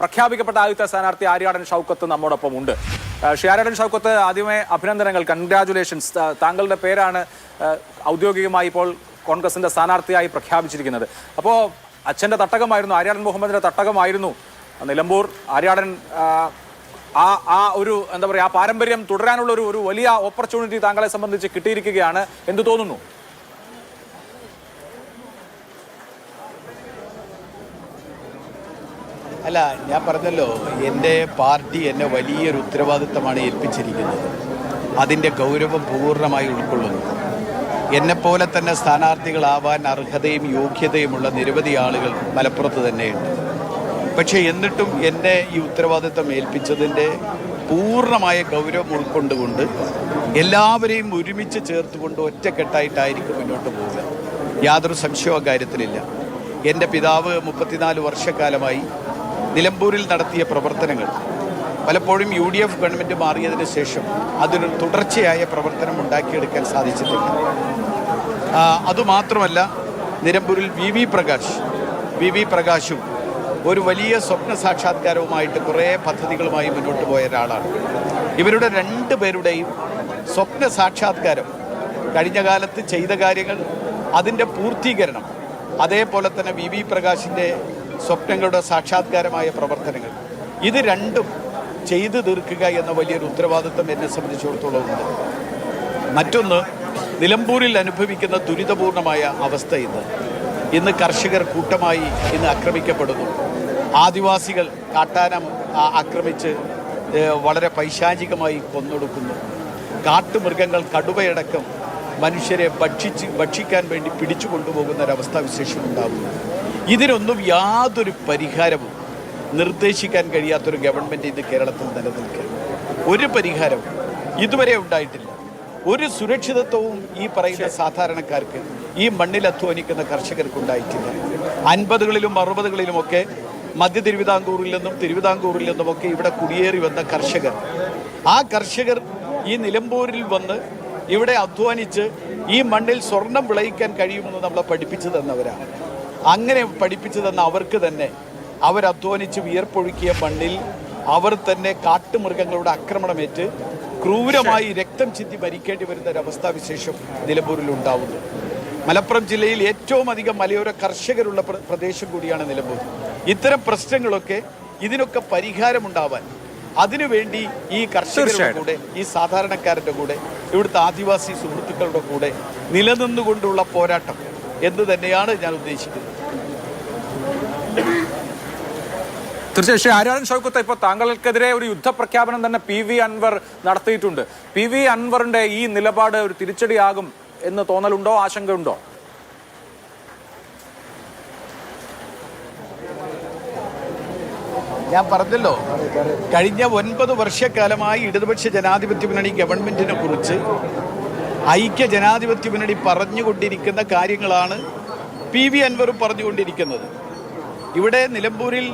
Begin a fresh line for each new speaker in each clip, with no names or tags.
പ്രഖ്യാപിക്കപ്പെട്ട ആദ്യത്തെ സ്ഥാനാർത്ഥി ആര്യാടൻ ഷൗക്കത്ത് നമ്മോടൊപ്പം ഉണ്ട്. ആര്യാടൻ ഷൗക്കത്ത്, ആദ്യമേ അഭിനന്ദനങ്ങൾ, കൺഗ്രാജുലേഷൻസ്. താങ്കളുടെ പേരാണ് ഔദ്യോഗികമായി ഇപ്പോൾ കോൺഗ്രസിന്റെ സ്ഥാനാർത്ഥിയായി പ്രഖ്യാപിച്ചിരിക്കുന്നത്. അപ്പോൾ അച്ഛൻ്റെ തട്ടകമായിരുന്നു, ആര്യാടൻ മുഹമ്മദിന്റെ തട്ടകമായിരുന്നു നിലമ്പൂർ. ആര്യാടൻ ആ ഒരു എന്താ പറയുക, ആ പാരമ്പര്യം തുടരാനുള്ള ഒരു വലിയ ഓപ്പർച്യൂണിറ്റി താങ്കളെ സംബന്ധിച്ച് കിട്ടിയിരിക്കുകയാണ്. എന്തു തോന്നുന്നു?
അല്ല, ഞാൻ പറഞ്ഞല്ലോ, എൻ്റെ പാർട്ടി എന്നെ വലിയൊരു ഉത്തരവാദിത്തമാണ് ഏൽപ്പിച്ചിരിക്കുന്നത്. അതിൻ്റെ ഗൗരവം പൂർണ്ണമായി ഉൾക്കൊള്ളുന്നു. എന്നെപ്പോലെ തന്നെ സ്ഥാനാർത്ഥികളാവാൻ അർഹതയും യോഗ്യതയുമുള്ള നിരവധി ആളുകൾ മലപ്പുറത്ത് തന്നെയുണ്ട്. പക്ഷേ എന്നിട്ടും എന്നെ ഈ ഉത്തരവാദിത്തം ഏൽപ്പിച്ചതിൻ്റെ പൂർണ്ണമായ ഗൗരവം ഉൾക്കൊണ്ടുകൊണ്ട് എല്ലാവരെയും ഒരുമിച്ച് ചേർത്തുകൊണ്ട് ഒറ്റക്കെട്ടായിട്ടായിരിക്കും മുന്നോട്ട് പോവുക. യാതൊരു സംശയവും കാര്യത്തിലില്ല. എൻ്റെ പിതാവ് 34 വർഷക്കാലമായി നിലമ്പൂരിൽ നടത്തിയ പ്രവർത്തനങ്ങൾ പലപ്പോഴും UDF ഗവൺമെൻറ് മാറിയതിന് ശേഷം അതിന് തുടർച്ചയായ പ്രവർത്തനം ഉണ്ടാക്കിയെടുക്കാൻ സാധിച്ചിട്ടുണ്ട്. അതുമാത്രമല്ല, നിലമ്പൂരിൽ വി വി പ്രകാശും ഒരു വലിയ സ്വപ്ന സാക്ഷാത്കാരവുമായിട്ട് കുറേ പദ്ധതികളുമായി മുന്നോട്ട് പോയ ഒരാളാണ്. ഇവരുടെ രണ്ടുപേരുടെയും സ്വപ്ന സാക്ഷാത്കാരം, കഴിഞ്ഞ കാലത്ത് ചെയ്ത കാര്യങ്ങൾ, അതിൻ്റെ പൂർത്തീകരണം, അതേപോലെ തന്നെ വി പ്രകാശിൻ്റെ സ്വപ്നങ്ങളുടെ സാക്ഷാത്കാരമായ പ്രവർത്തനങ്ങൾ, ഇത് രണ്ടും ചെയ്തു തീർക്കുക എന്ന വലിയൊരു ഉത്തരവാദിത്വം എന്നെ സംബന്ധിച്ചിടത്തോളം ഉണ്ട്. മറ്റൊന്ന്, നിലമ്പൂരിൽ അനുഭവിക്കുന്ന ദുരിതപൂർണമായ അവസ്ഥ ഇന്ന് കർഷകർ കൂട്ടമായി ആക്രമിക്കപ്പെടുന്നു. ആദിവാസികൾ കാട്ടാനം ആക്രമിച്ച് വളരെ പൈശാചികമായി കൊന്നൊടുക്കുന്നു. കാട്ടുമൃഗങ്ങൾ, കടുവയടക്കം മനുഷ്യരെ ഭക്ഷിക്കാൻ വേണ്ടി പിടിച്ചു കൊണ്ടുപോകുന്ന ഒരവസ്ഥാവിശേഷം ഉണ്ടാകുന്നു. ഇതിനൊന്നും യാതൊരു പരിഹാരവും നിർദ്ദേശിക്കാൻ കഴിയാത്തൊരു ഗവൺമെൻറ് ഇന്ന് കേരളത്തിൽ നിലനിൽക്കുക. ഒരു പരിഹാരവും ഇതുവരെ ഉണ്ടായിട്ടില്ല. ഒരു സുരക്ഷിതത്വവും ഈ പറയുന്ന സാധാരണക്കാർക്ക്, ഈ മണ്ണിൽ അധ്വാനിക്കുന്ന കർഷകർക്ക് ഉണ്ടായിട്ടില്ല. 50കളിലും 60കളിലുമൊക്കെ മധ്യ തിരുവിതാംകൂറിൽ നിന്നുമൊക്കെ ഇവിടെ കുടിയേറി വന്ന കർഷകർ, ആ കർഷകർ ഈ നിലമ്പൂരിൽ വന്ന് ഇവിടെ അധ്വാനിച്ച് ഈ മണ്ണിൽ സ്വർണം വിളയിക്കാൻ കഴിയുമെന്ന് നമ്മളെ പഠിപ്പിച്ചു തന്നവരാണ്. അങ്ങനെ പഠിപ്പിച്ചു തന്ന അവർക്ക് തന്നെ അവരധ്വാനിച്ച് വിയർപ്പൊഴുക്കിയ മണ്ണിൽ അവർ തന്നെ കാട്ടുമൃഗങ്ങളുടെ ആക്രമണമേറ്റ് ക്രൂരമായി രക്തം ചിന്തി മരിക്കേണ്ടി വരുന്ന ഒരവസ്ഥാവിശേഷം നിലമ്പൂരിൽ ഉണ്ടാവുന്നു. മലപ്പുറം ജില്ലയിൽ ഏറ്റവും അധികം മലയോര കർഷകരുള്ള പ്രദേശം കൂടിയാണ് നിലമ്പൂർ. ഇത്തരം പ്രശ്നങ്ങളൊക്കെ, ഇതിനൊക്കെ പരിഹാരമുണ്ടാവാൻ, അതിനുവേണ്ടി ഈ കർഷകരുടെ കൂടെ, ഈ സാധാരണക്കാരുടെ കൂടെ, ഇവിടുത്തെ ആദിവാസി സുഹൃത്തുക്കളുടെ കൂടെ നിലനിന്നുകൊണ്ടുള്ള പോരാട്ടം എന്ന് തന്നെയാണ് ഞാൻ ഉദ്ദേശിക്കുന്നത്.
തീർച്ചയായും ആര്യാടൻ ഷൗക്കത്ത്, ഇപ്പോൾ താങ്കൾക്കെതിരെ ഒരു യുദ്ധപ്രഖ്യാപനം തന്നെ PV അൻവർ നടത്തിയിട്ടുണ്ട്. PV അൻവറിന്റെ ഈ നിലപാട് ഒരു തിരിച്ചടിയാകും എന്ന് തോന്നലുണ്ടോ, ആശങ്കയുണ്ടോ?
ഞാൻ പറഞ്ഞല്ലോ, കഴിഞ്ഞ 9 വർഷക്കാലമായി ഇടതുപക്ഷ ജനാധിപത്യ മുന്നണി ഗവൺമെന്റിനെ കുറിച്ച് ഐക്യ ജനാധിപത്യ മുന്നണി പറഞ്ഞുകൊണ്ടിരിക്കുന്ന കാര്യങ്ങളാണ് PV അൻവറും പറഞ്ഞുകൊണ്ടിരിക്കുന്നത്. ഇവിടെ നിലമ്പൂരിൽ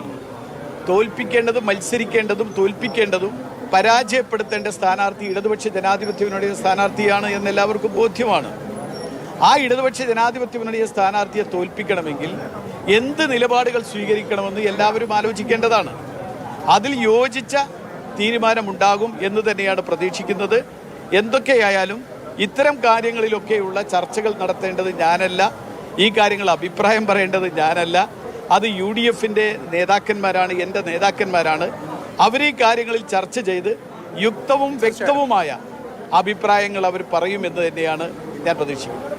തോൽപ്പിക്കേണ്ടതും മത്സരിക്കേണ്ടതും തോൽപ്പിക്കേണ്ടതും പരാജയപ്പെടുത്തേണ്ട സ്ഥാനാർത്ഥി ഇടതുപക്ഷ ജനാധിപത്യ മുന്നണിയുടെ സ്ഥാനാർത്ഥിയാണ് എന്ന് എല്ലാവർക്കും ബോധ്യമാണ്. ആ ഇടതുപക്ഷ ജനാധിപത്യ മുന്നണിയുടെ സ്ഥാനാർത്ഥിയെ തോൽപ്പിക്കണമെങ്കിൽ എന്ത് നിലപാടുകൾ സ്വീകരിക്കണമെന്ന് എല്ലാവരും ആലോചിക്കേണ്ടതാണ്. അതിൽ യോജിച്ച തീരുമാനമുണ്ടാകും എന്ന് തന്നെയാണ് പ്രതീക്ഷിക്കുന്നത്. എന്തൊക്കെയായാലും ഇത്തരം കാര്യങ്ങളിലൊക്കെയുള്ള ചർച്ചകൾ നടത്തേണ്ടത് ഞാനല്ല, ഈ കാര്യങ്ങൾ അഭിപ്രായം പറയേണ്ടത് ഞാനല്ല, അത് UDFന്റെ നേതാക്കന്മാരാണ്, എൻ്റെ നേതാക്കന്മാരാണ്. അവർ ഈ കാര്യങ്ങളിൽ ചർച്ച ചെയ്ത് യുക്തവും വ്യക്തവുമായ അഭിപ്രായങ്ങൾ അവർ പറയുമെന്ന് തന്നെയാണ് ഞാൻ പ്രതീക്ഷിക്കുന്നത്.